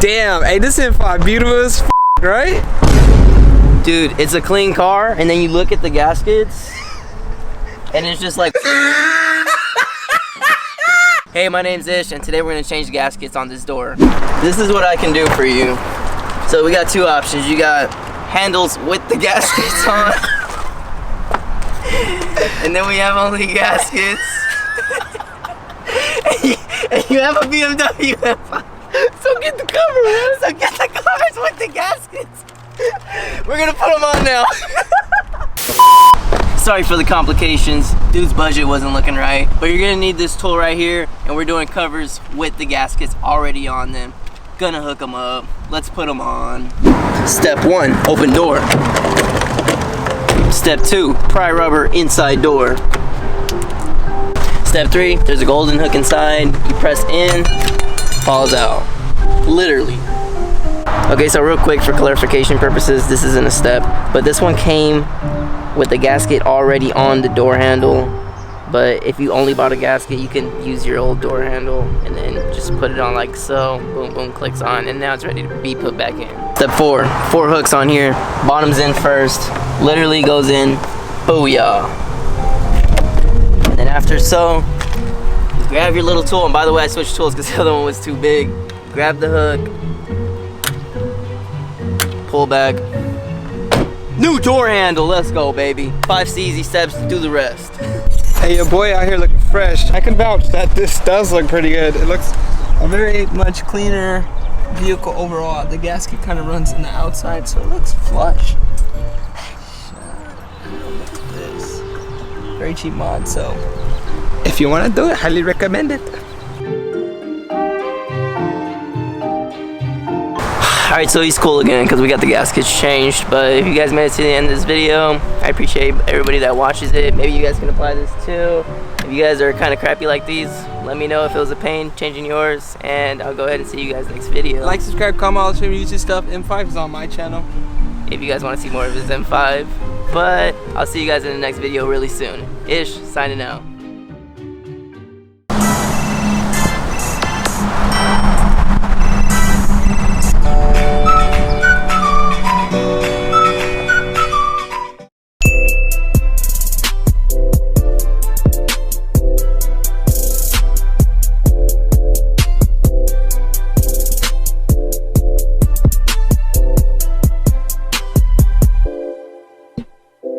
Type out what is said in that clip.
Damn, hey, this M5 beautiful as f, right? Dude, it's a clean car, and then you look at the gaskets, and it's just like... Hey, my name's Ish, and today we're gonna change the gaskets on this door. This is what I can do for you. So we got two options. You got handles with the gaskets on, and then we have only gaskets. and you have a BMW M5. So get the cover, man. So get the covers with the gaskets. We're gonna put them on now. Sorry for the complications. Dude's budget wasn't looking right. But you're gonna need this tool right here, and we're doing covers with the gaskets already on them. Gonna hook them up. Let's put them on. Step 1, open door. Step 2, pry rubber inside door. Step 3, there's a golden hook inside. You press in, falls out. Literally. Okay, so real quick for clarification purposes, this isn't a step, but this one came with the gasket already on the door handle. But if you only bought a gasket, you can use your old door handle and then just put it on like so. Boom, boom, clicks on, and now it's ready to be put back in. Step 4, 4 hooks on here. Bottom's in first, literally goes in, booyah. And then after so, grab your little tool. And by the way, I switched tools because the other one was too big. Grab the hook, pull back. New door handle, let's go, baby. 5 easy steps to do the rest. Hey, your boy out here looking fresh. I can vouch that this does look pretty good. It looks a very much cleaner vehicle overall. The gasket kind of runs in the outside, so it looks flush. Look at this. Very cheap mod, so if you want to do it, highly recommend it. Alright, so he's cool again because we got the gaskets changed. But if you guys made it to the end of this video, I appreciate everybody that watches it. Maybe you guys can apply this too. If you guys are kind of crappy like these, let me know if it was a pain changing yours, and I'll go ahead and see you guys next video. Like, subscribe, comment, all the stream YouTube stuff. M5 is on my channel. If you guys want to see more of his M5. But I'll see you guys in the next video really soon. Ish, signing out.